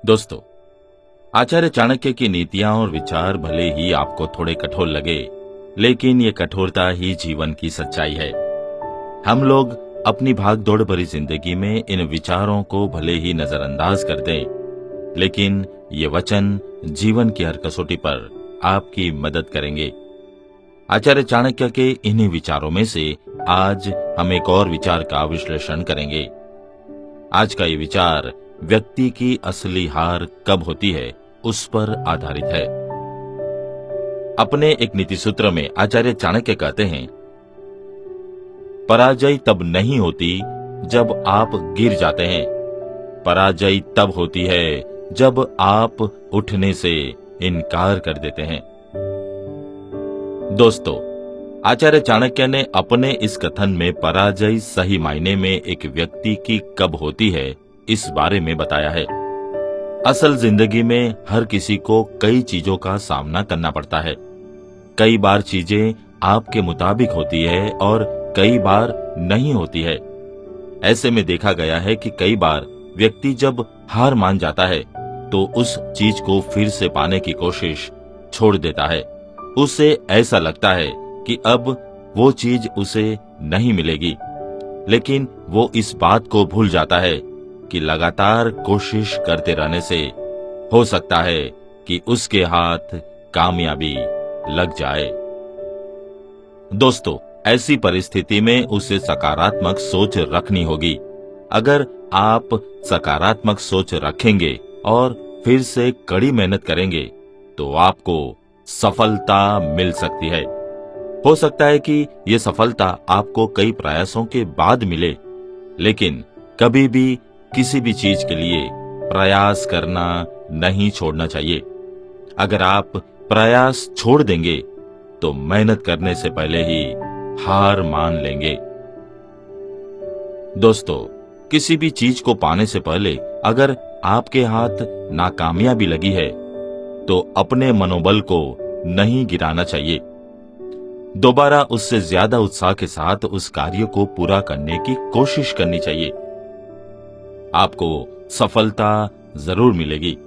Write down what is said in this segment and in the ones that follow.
दोस्तों, आचार्य चाणक्य की नीतियां और विचार भले ही आपको थोड़े कठोर लगे, लेकिन ये कठोरता ही जीवन की सच्चाई है। हम लोग अपनी भागदौड़ भरी जिंदगी में इन विचारों को भले ही नजरअंदाज कर दें, लेकिन ये वचन जीवन की हर कसौटी पर आपकी मदद करेंगे। आचार्य चाणक्य के इन्हीं विचारों में से आज हम एक और विचार का विश्लेषण करेंगे। आज का ये विचार व्यक्ति की असली हार कब होती है, उस पर आधारित है। अपने एक नीति सूत्र में आचार्य चाणक्य कहते हैं, पराजय तब नहीं होती जब आप गिर जाते हैं, पराजय तब होती है जब आप उठने से इनकार कर देते हैं। दोस्तों, आचार्य चाणक्य ने अपने इस कथन में पराजय सही मायने में एक व्यक्ति की कब होती है, इस बारे में बताया है। असल जिंदगी में हर किसी को कई चीजों का सामना करना पड़ता है। कई बार चीजें आपके मुताबिक होती है और कई बार नहीं होती है। ऐसे में देखा गया है कि कई बार व्यक्ति जब हार मान जाता है तो उस चीज को फिर से पाने की कोशिश छोड़ देता है। उसे ऐसा लगता है कि अब वो चीज उसे नहीं मिलेगी, लेकिन वो इस बात को भूल जाता है कि लगातार कोशिश करते रहने से हो सकता है कि उसके हाथ कामयाबी लग जाए। दोस्तों, ऐसी परिस्थिति में उसे सकारात्मक सोच रखनी होगी। अगर आप सकारात्मक सोच रखेंगे और फिर से कड़ी मेहनत करेंगे तो आपको सफलता मिल सकती है। हो सकता है कि यह सफलता आपको कई प्रयासों के बाद मिले, लेकिन कभी भी किसी भी चीज के लिए प्रयास करना नहीं छोड़ना चाहिए। अगर आप प्रयास छोड़ देंगे तो मेहनत करने से पहले ही हार मान लेंगे। दोस्तों, किसी भी चीज को पाने से पहले अगर आपके हाथ नाकामयाबी लगी है तो अपने मनोबल को नहीं गिराना चाहिए। दोबारा उससे ज्यादा उत्साह के साथ उस कार्य को पूरा करने की कोशिश करनी चाहिए। आपको सफलता जरूर मिलेगी।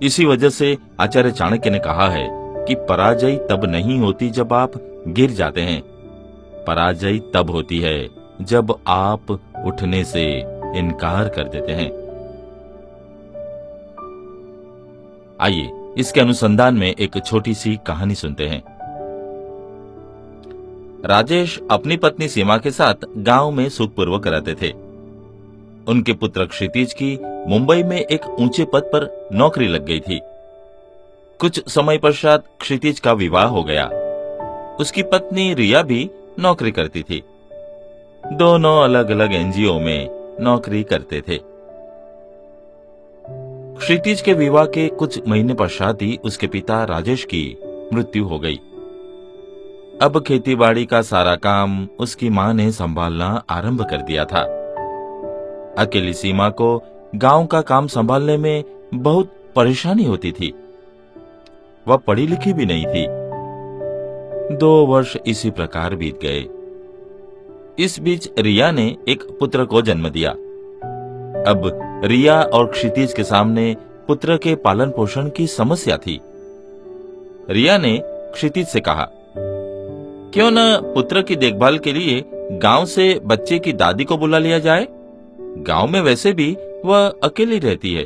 इसी वजह से आचार्य चाणक्य ने कहा है कि पराजय तब नहीं होती जब आप गिर जाते हैं, पराजय तब होती है जब आप उठने से इनकार कर देते हैं। आइए इसके अनुसंधान में एक छोटी सी कहानी सुनते हैं। राजेश अपनी पत्नी सीमा के साथ गांव में सुखपूर्वक रहते थे। उनके पुत्र क्षितिज की मुंबई में एक ऊंचे पद पर नौकरी लग गई थी। कुछ समय पश्चात क्षितिज का विवाह हो गया। उसकी पत्नी रिया भी नौकरी करती थी। दोनों अलग अलग एनजीओ में नौकरी करते थे। क्षितिज के विवाह के कुछ महीने पश्चात ही उसके पिता राजेश की मृत्यु हो गई। अब खेतीबाड़ी का सारा काम उसकी मां ने संभालना आरंभ कर दिया था। अकेली सीमा को गांव का काम संभालने में बहुत परेशानी होती थी। वह पढ़ी लिखी भी नहीं थी। 2 वर्ष इसी प्रकार बीत गए। इस बीच रिया ने एक पुत्र को जन्म दिया। अब रिया और क्षितिज के सामने पुत्र के पालन पोषण की समस्या थी। रिया ने क्षितिज से कहा, क्यों न पुत्र की देखभाल के लिए गांव से बच्चे की दादी को बुला लिया जाए। गांव में वैसे भी वह अकेली रहती है।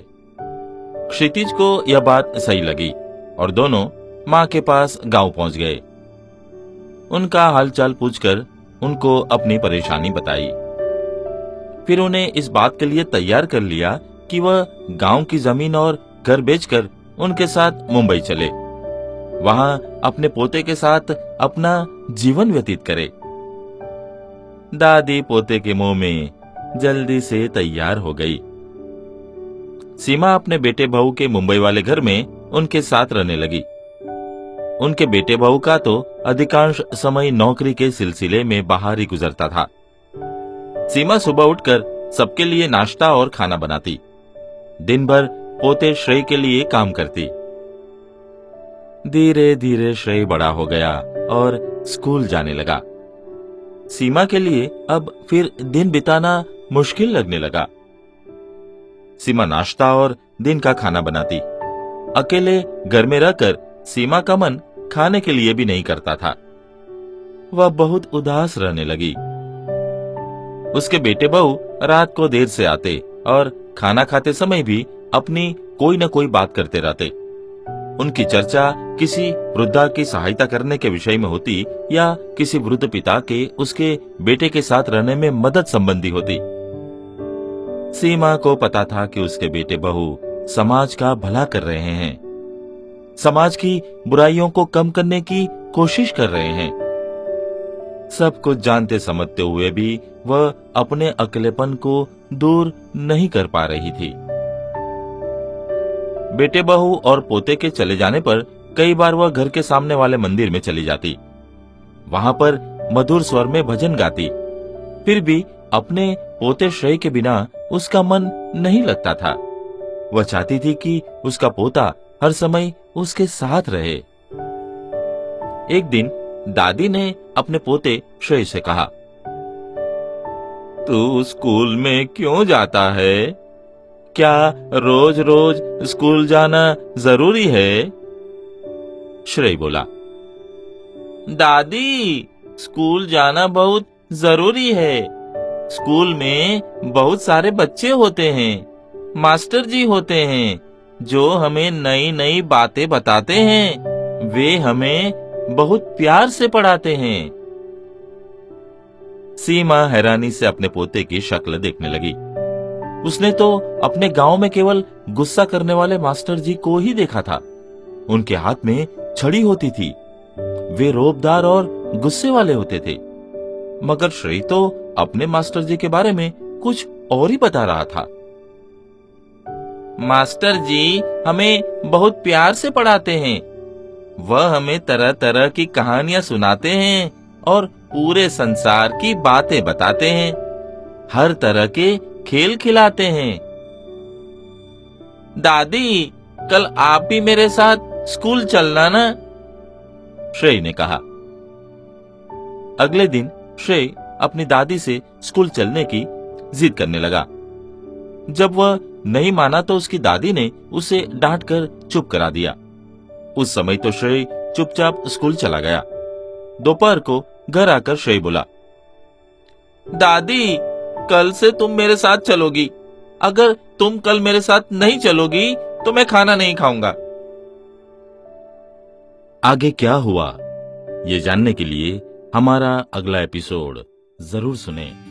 क्षितिज को यह बात सही लगी और दोनों मां के पास गांव पहुंच गए। उनका हालचाल पूछकर उनको अपनी परेशानी बताई। फिर उन्हें इस बात के लिए तैयार कर लिया कि वह गांव की जमीन और घर बेचकर उनके साथ मुंबई चले, वहां अपने पोते के साथ अपना जीवन व्यतीत करे। दादी पोते के मुंह में जल्दी से तैयार हो गई। सीमा अपने बेटे बहू के मुंबई वाले घर में उनके साथ रहने लगी। उनके बेटे बहू का तो अधिकांश समय नौकरी के सिलसिले में बाहर ही गुजरता था। सीमा सुबह उठकर सबके लिए नाश्ता और खाना बनाती। दिन भर पोते श्रेय के लिए काम करती। धीरे धीरे श्रेय बड़ा हो गया और स्कूल जाने लगा। सीमा के लिए अब फिर दिन बिताना मुश्किल लगने लगा। सीमा नाश्ता और दिन का खाना बनाती। अकेले घर में रहकर सीमा का मन खाने के लिए भी नहीं करता था। वह बहुत उदास रहने लगी। उसके बेटे बहू रात को देर से आते और खाना खाते समय भी अपनी कोई न कोई बात करते रहते। उनकी चर्चा किसी वृद्धा की सहायता करने के विषय में होती या किसी वृद्ध पिता के उसके बेटे के साथ रहने में मदद संबंधी होती। सीमा को पता था कि उसके बेटे बहू समाज का भला कर रहे हैं, समाज की बुराइयों को कम करने की कोशिश कर रहे हैं। सब कुछ जानते समझते हुए भी वह अपने अकेलेपन को दूर नहीं कर पा रही थी। बेटे बहू और पोते के चले जाने पर कई बार वह घर के सामने वाले मंदिर में चली जाती। वहां पर मधुर स्वर में भजन गाती। फिर भी अपने पोते श्रेय के बिना उसका मन नहीं लगता था। वह चाहती थी कि उसका पोता हर समय उसके साथ रहे। एक दिन दादी ने अपने पोते श्रेय से कहा, तू स्कूल में क्यों जाता है? क्या रोज रोज स्कूल जाना जरूरी है? श्रेय बोला, दादी, स्कूल जाना बहुत जरूरी है। स्कूल में बहुत सारे बच्चे होते हैं, मास्टर जी होते हैं जो हमें नई नई बातें बताते हैं। वे हमें बहुत प्यार से पढ़ाते हैं। सीमा हैरानी से अपने पोते की शक्ल देखने लगी। उसने तो अपने गांव में केवल गुस्सा करने वाले मास्टर जी को ही देखा था। उनके हाथ में छड़ी होती थी। वे रोबदार और गुस्से वाले होते थे। मगर श्रेय तो अपने मास्टर जी के बारे में कुछ और ही बता रहा था। मास्टर जी हमें बहुत प्यार से पढ़ाते हैं। वह हमें तरह तरह की कहानियां सुनाते हैं और पूरे संसार की बातें बताते हैं। हर तरह के खेल खिलाते हैं। दादी, कल आप भी मेरे साथ स्कूल चलना ना? श्रेय ने कहा। अगले दिन श्रेय अपनी दादी से स्कूल चलने की जिद करने लगा। जब वह नहीं माना तो उसकी दादी ने उसे डांटकर चुप करा दिया। उस समय तो श्रेय चुपचाप स्कूल चला गया। दोपहर को घर आकर श्रेय बोला, दादी, कल से तुम मेरे साथ चलोगी। अगर तुम कल मेरे साथ नहीं चलोगी तो मैं खाना नहीं खाऊंगा। आगे क्या हुआ, ये जानने के लिए हमारा अगला एपिसोड जरूर सुनें।